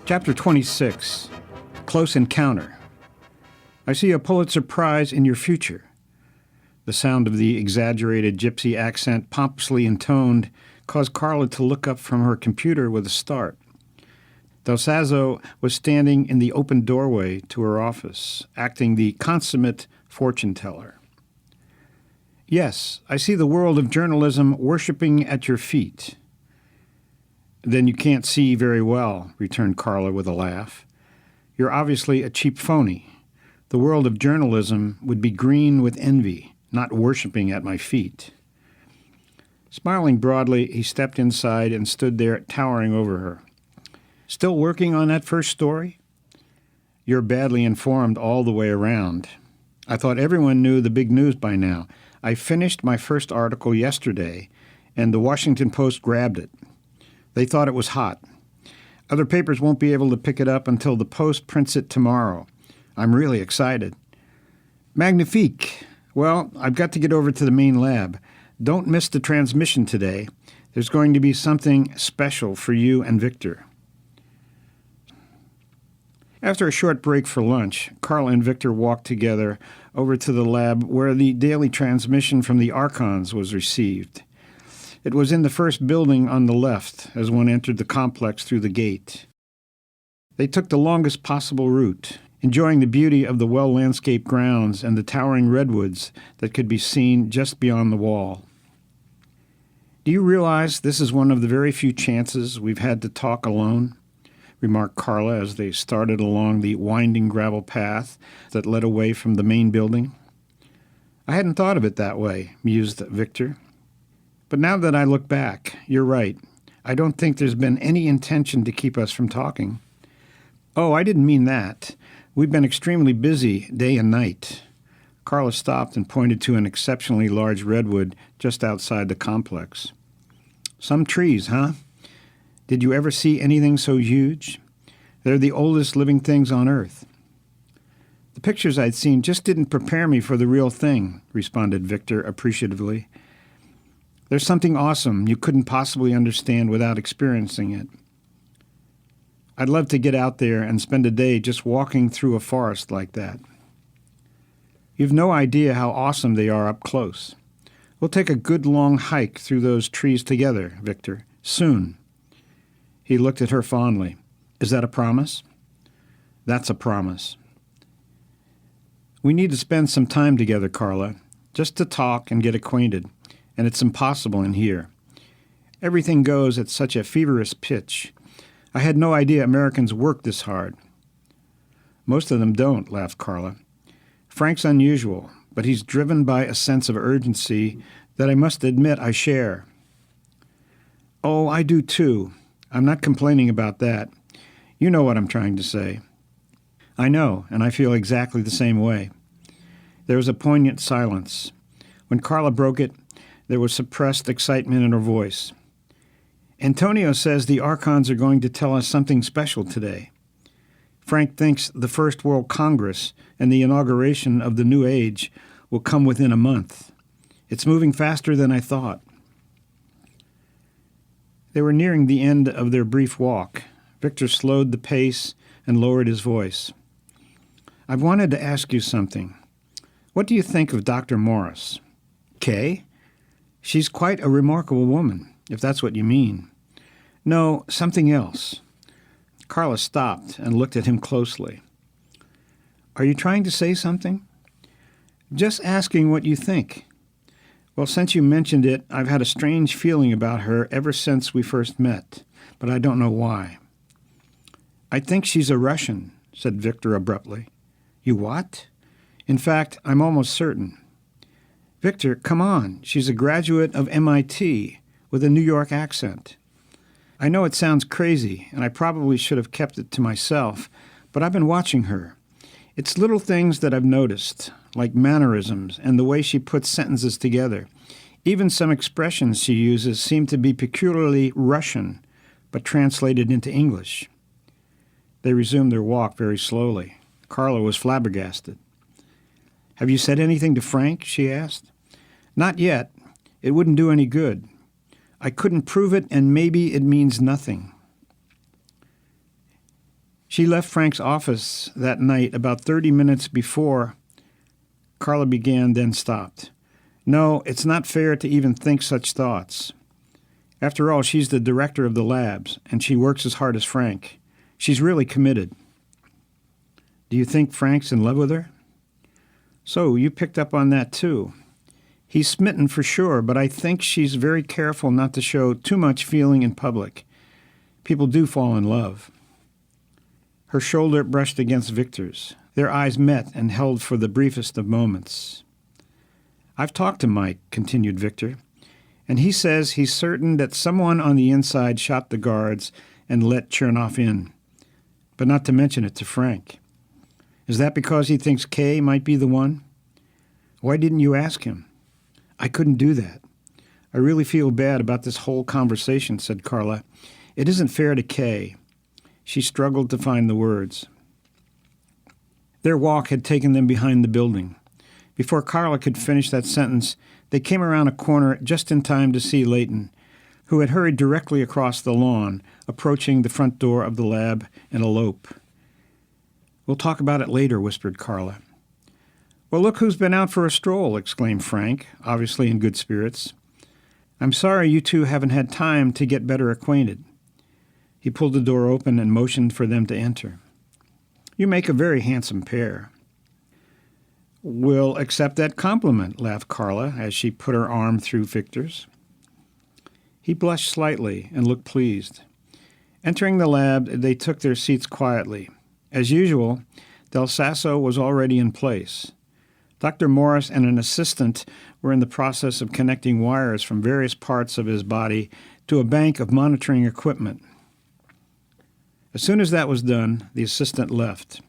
Chapter 26, Close Encounter. I see a Pulitzer Prize in your future. The sound of the exaggerated gypsy accent, pompously intoned, caused Carla to look up from her computer with a start. Though Sasso was standing in the open doorway to her office, acting the consummate fortune-teller. Yes, I see the world of journalism worshiping at your feet. Then you can't see very well, returned Carla with a laugh. You're obviously a cheap phony. The world of journalism would be green with envy, not worshiping at my feet. Smiling broadly, he stepped inside and stood there towering over her. Still working on that first story? You're badly informed all the way around. I thought everyone knew the big news by now. I finished my first article yesterday, and the Washington Post grabbed it. They thought it was hot. Other papers won't be able to pick it up until the Post prints it tomorrow. I'm really excited. Magnifique. Well, I've got to get over to the main lab. Don't miss the transmission today. There's going to be something special for you and Victor. After a short break for lunch, Carla and Victor walked together over to the lab where the daily transmission from the archons was received. It was in the first building on the left as one entered the complex through the gate. They took the longest possible route, enjoying the beauty of the well-landscaped grounds and the towering redwoods that could be seen just beyond the wall. Do you realize this is one of the very few chances we've had to talk alone? Remarked Carla as they started along the winding gravel path that led away from the main building. I hadn't thought of it that way, mused Victor. But now that I look back, you're right. I don't think there's been any intention to keep us from talking. Oh, I didn't mean that. We've been extremely busy day and night. Carla stopped and pointed to an exceptionally large redwood just outside the complex. Some trees, huh? Did you ever see anything so huge? They're the oldest living things on Earth. The pictures I'd seen just didn't prepare me for the real thing, responded Victor appreciatively. There's something awesome you couldn't possibly understand without experiencing it. I'd love to get out there and spend a day just walking through a forest like that. You've no idea how awesome they are up close. We'll take a good long hike through those trees together, Victor, soon. He looked at her fondly. Is that a promise? That's a promise. We need to spend some time together, Carla, just to talk and get acquainted. And it's impossible in here. Everything goes at such a feverish pitch. I had no idea Americans work this hard. Most of them don't, laughed Carla. Frank's unusual, but he's driven by a sense of urgency that I must admit I share. Oh, I do too. I'm not complaining about that. You know what I'm trying to say. I know, and I feel exactly the same way. There was a poignant silence. When Carla broke it, there was suppressed excitement in her voice. Antonio says the archons are going to tell us something special today. Frank thinks the First World Congress and the inauguration of the New Age will come within a month. It's moving faster than I thought. They were nearing the end of their brief walk. Victor slowed the pace and lowered his voice. I've wanted to ask you something. What do you think of Dr. Morris? Kay? She's quite a remarkable woman, if that's what you mean. No, something else. Carla stopped and looked at him closely. Are you trying to say something? Just asking what you think. Well, since you mentioned it, I've had a strange feeling about her ever since we first met, but I don't know why. I think she's a Russian, said Victor abruptly. You what? In fact, I'm almost certain. Victor, come on. She's a graduate of MIT with a New York accent. I know it sounds crazy, and I probably should have kept it to myself, but I've been watching her. It's little things that I've noticed, like mannerisms and the way she puts sentences together. Even some expressions she uses seem to be peculiarly Russian, but translated into English. They resumed their walk very slowly. Carla was flabbergasted. Have you said anything to Frank? She asked. Not yet. It wouldn't do any good. I couldn't prove it, and maybe it means nothing. She left Frank's office that night about 30 minutes before Carla began, then stopped. No, it's not fair to even think such thoughts. After all, she's the director of the labs, and she works as hard as Frank. She's really committed. Do you think Frank's in love with her? So, you picked up on that too. He's smitten for sure, but I think she's very careful not to show too much feeling in public. People do fall in love. Her shoulder brushed against Victor's. Their eyes met and held for the briefest of moments. I've talked to Mike, continued Victor, and he says he's certain that someone on the inside shot the guards and let Chernoff in, but not to mention it to Frank. Is that because he thinks Kay might be the one? Why didn't you ask him? I couldn't do that. I really feel bad about this whole conversation, said Carla. It isn't fair to Kay. She struggled to find the words. Their walk had taken them behind the building. Before Carla could finish that sentence, they came around a corner just in time to see Leighton, who had hurried directly across the lawn, approaching the front door of the lab and elope. We'll talk about it later, whispered Carla. Well, look who's been out for a stroll, exclaimed Frank, obviously in good spirits. I'm sorry you two haven't had time to get better acquainted. He pulled the door open and motioned for them to enter. You make a very handsome pair. We'll accept that compliment, laughed Carla as she put her arm through Victor's. He blushed slightly and looked pleased. Entering the lab, they took their seats quietly. As usual, Del Sasso was already in place. Dr. Morris and an assistant were in the process of connecting wires from various parts of his body to a bank of monitoring equipment. As soon as that was done, the assistant left.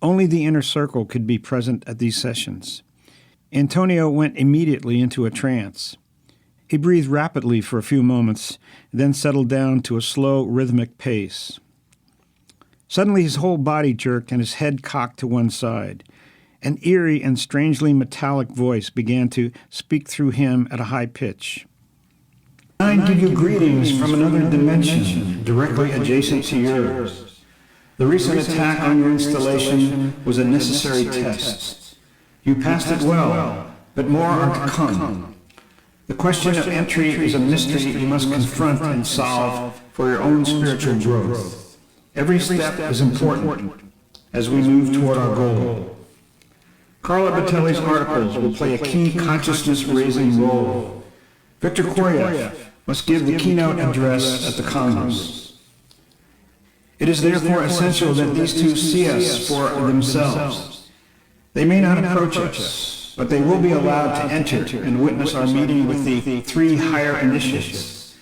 Only the inner circle could be present at these sessions. Antonio went immediately into a trance. He breathed rapidly for a few moments, then settled down to a slow, rhythmic pace. Suddenly his whole body jerked and his head cocked to one side. An eerie and strangely metallic voice began to speak through him at a high pitch. I give you greetings from another dimension, directly adjacent to yours. The recent attack on your installation was a necessary test. You passed it well, but more are to come. The question of entry is a mystery you must confront and solve for your own spiritual growth. Every step is important as we move toward our goal. Carla Batelli's articles will play a key consciousness-raising role. Victor Koryev must give the keynote address at the Congress. It is therefore essential that these two see us for themselves. They may not approach us, but they will be allowed to enter and witness our meeting with the three higher initiates.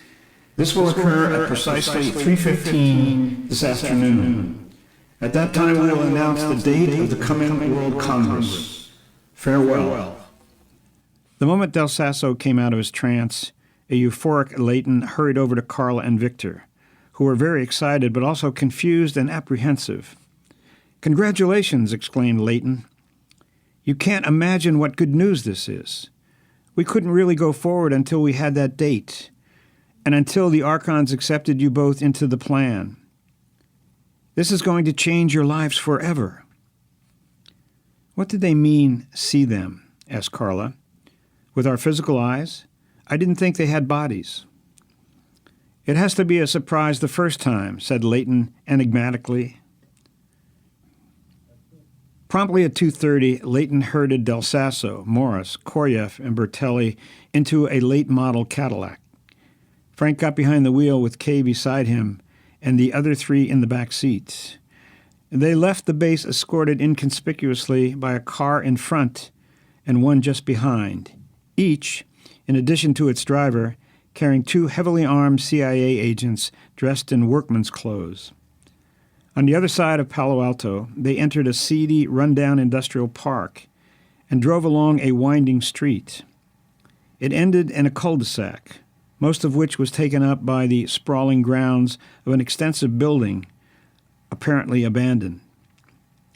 This will occur at precisely 3:15 this afternoon. At that time, we will announce the date of the coming World Congress. Farewell. The moment Del Sasso came out of his trance, a euphoric Leighton hurried over to Carla and Victor, who were very excited but also confused and apprehensive. Congratulations, exclaimed Leighton. You can't imagine what good news this is. We couldn't really go forward until we had that date, and until the archons accepted you both into the plan. This is going to change your lives forever. What did they mean, see them? Asked Carla. With our physical eyes? I didn't think they had bodies. It has to be a surprise the first time, said Leighton enigmatically. Promptly at 2:30, Leighton herded Del Sasso, Morris, Koryev, and Bertelli into a late-model Cadillac. Frank got behind the wheel with Kay beside him and the other three in the back seats. They left the base escorted inconspicuously by a car in front and one just behind, each, in addition to its driver, carrying two heavily armed CIA agents dressed in workman's clothes. On the other side of Palo Alto, they entered a seedy, run-down industrial park and drove along a winding street. It ended in a cul-de-sac, most of which was taken up by the sprawling grounds of an extensive building, apparently abandoned.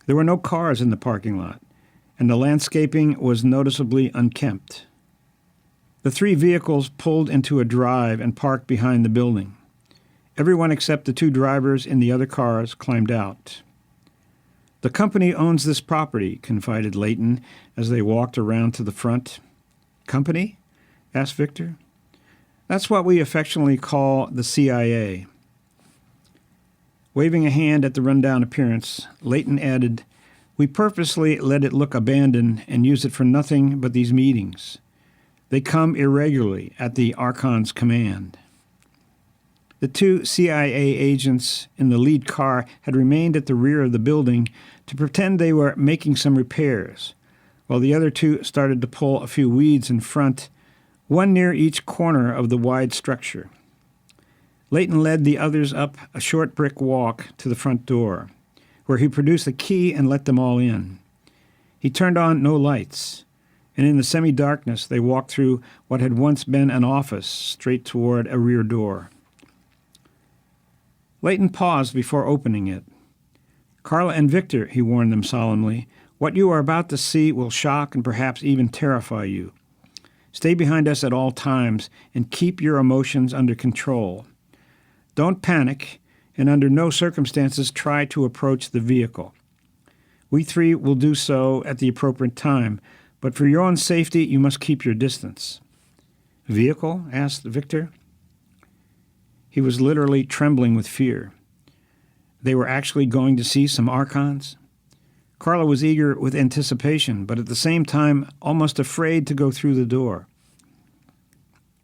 There were no cars in the parking lot, and the landscaping was noticeably unkempt. The three vehicles pulled into a drive and parked behind the building. Everyone except the two drivers in the other cars climbed out. "The company owns this property," confided Leighton as they walked around to the front. "Company?" asked Victor. "That's what we affectionately call the CIA." Waving a hand at the rundown appearance, Leighton added, "We purposely let it look abandoned and use it for nothing but these meetings. They come irregularly at the archon's command." The two CIA agents in the lead car had remained at the rear of the building to pretend they were making some repairs, while the other two started to pull a few weeds in front, one near each corner of the wide structure. Leighton led the others up a short brick walk to the front door, where he produced a key and let them all in. He turned on no lights, and in the semi-darkness they walked through what had once been an office straight toward a rear door. Leighton paused before opening it. "Carla and Victor," he warned them solemnly, "what you are about to see will shock and perhaps even terrify you. Stay behind us at all times and keep your emotions under control. Don't panic, and under no circumstances try to approach the vehicle. We three will do so at the appropriate time, but for your own safety, you must keep your distance." "Vehicle?" asked Victor. He was literally trembling with fear. They were actually going to see some archons? Carla was eager with anticipation, but at the same time almost afraid to go through the door.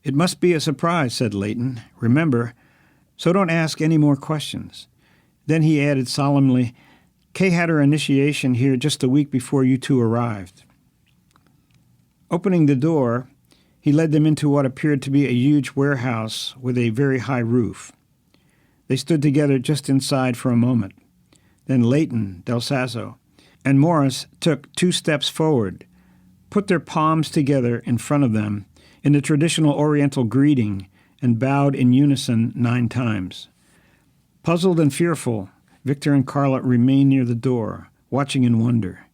"It must be a surprise," said Leighton. "Remember, so don't ask any more questions." Then he added solemnly, "Kay had her initiation here just a week before you two arrived." Opening the door, he led them into what appeared to be a huge warehouse with a very high roof. They stood together just inside for a moment. Then Leighton, Del Sasso, and Morris took 2 steps forward, put their palms together in front of them in the traditional Oriental greeting, and bowed in unison 9 times. Puzzled and fearful, Victor and Carla remained near the door, watching in wonder.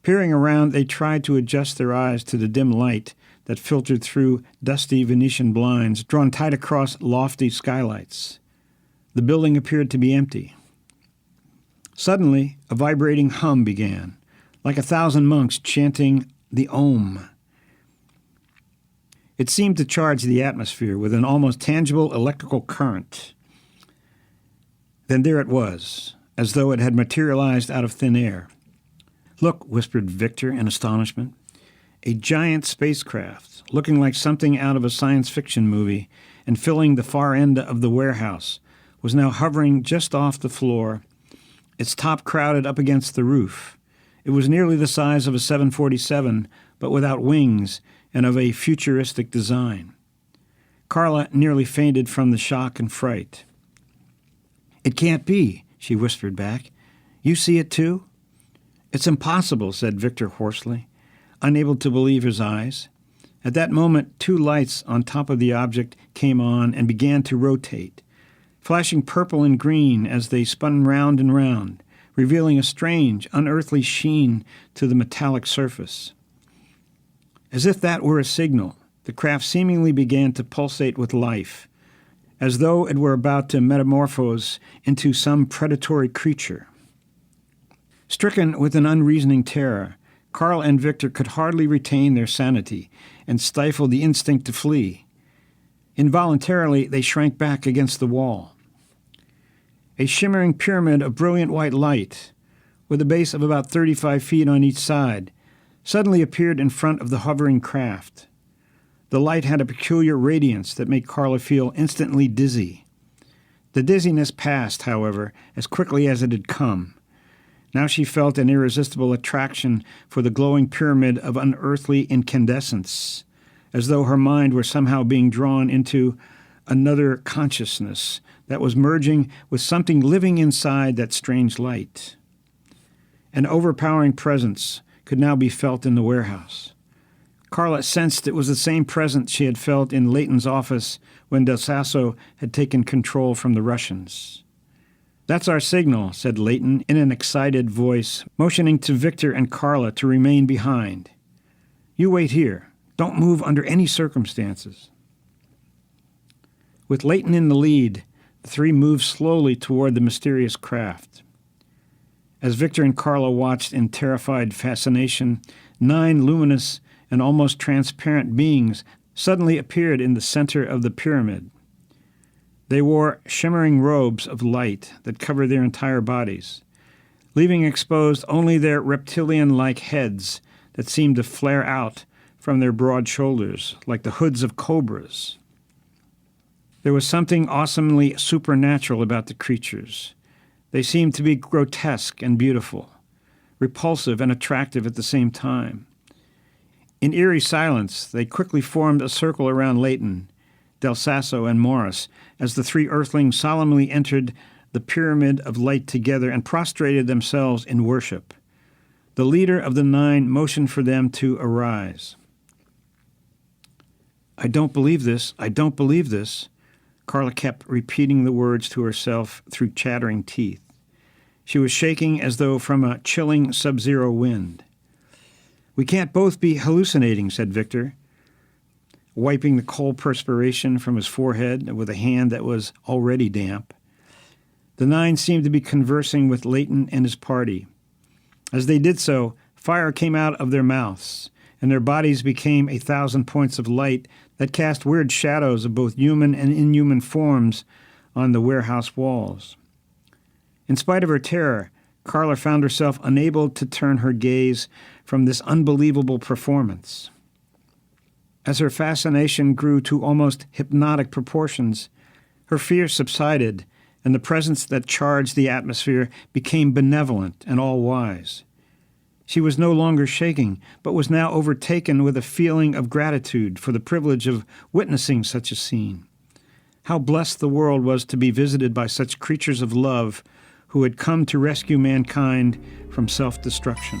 Peering around, they tried to adjust their eyes to the dim light that filtered through dusty Venetian blinds drawn tight across lofty skylights. The building appeared to be empty. Suddenly, a vibrating hum began, like 1,000 monks chanting the Om. It seemed to charge the atmosphere with an almost tangible electrical current. Then there it was, as though it had materialized out of thin air. "Look," whispered Victor in astonishment. A giant spacecraft, looking like something out of a science fiction movie and filling the far end of the warehouse, was now hovering just off the floor, its top crowded up against the roof. It was nearly the size of a 747, but without wings and of a futuristic design. Carla nearly fainted from the shock and fright. "It can't be," she whispered back. "You see it too?" "It's impossible," said Victor hoarsely, unable to believe his eyes. At that moment, 2 lights on top of the object came on and began to rotate, flashing purple and green as they spun round and round, revealing a strange, unearthly sheen to the metallic surface. As if that were a signal, the craft seemingly began to pulsate with life, as though it were about to metamorphose into some predatory creature. Stricken with an unreasoning terror, Carl and Victor could hardly retain their sanity and stifled the instinct to flee. Involuntarily, they shrank back against the wall. A shimmering pyramid of brilliant white light, with a base of about 35 feet on each side, suddenly appeared in front of the hovering craft. The light had a peculiar radiance that made Carla feel instantly dizzy. The dizziness passed, however, as quickly as it had come. Now she felt an irresistible attraction for the glowing pyramid of unearthly incandescence, as though her mind were somehow being drawn into another consciousness that was merging with something living inside that strange light. An overpowering presence could now be felt in the warehouse. Carla sensed it was the same presence she had felt in Leighton's office when Del Sasso had taken control from the Russians. "That's our signal," said Leighton in an excited voice, motioning to Victor and Carla to remain behind. "You wait here. Don't move under any circumstances." With Leighton in the lead, The three moved slowly toward the mysterious craft. As Victor and Carla watched in terrified fascination, 9 luminous and almost transparent beings suddenly appeared in the center of the pyramid. They wore shimmering robes of light that covered their entire bodies, leaving exposed only their reptilian-like heads that seemed to flare out from their broad shoulders like the hoods of cobras. There was something awesomely supernatural about the creatures. They seemed to be grotesque and beautiful, repulsive and attractive at the same time. In eerie silence, they quickly formed a circle around Leighton, Del Sasso, and Morris as the 3 earthlings solemnly entered the pyramid of light together and prostrated themselves in worship. The leader of the 9 motioned for them to arise. "I don't believe this. I don't believe this." Carla kept repeating the words to herself through chattering teeth. She was shaking as though from a chilling sub-zero wind. "We can't both be hallucinating," said Victor, wiping the cold perspiration from his forehead with a hand that was already damp. The 9 seemed to be conversing with Leighton and his party. As they did so, fire came out of their mouths, and their bodies became 1,000 points of light that cast weird shadows of both human and inhuman forms on the warehouse walls. In spite of her terror, Carla found herself unable to turn her gaze from this unbelievable performance. As her fascination grew to almost hypnotic proportions, her fear subsided, and the presence that charged the atmosphere became benevolent and all-wise. She was no longer shaking, but was now overtaken with a feeling of gratitude for the privilege of witnessing such a scene. How blessed the world was to be visited by such creatures of love who had come to rescue mankind from self-destruction.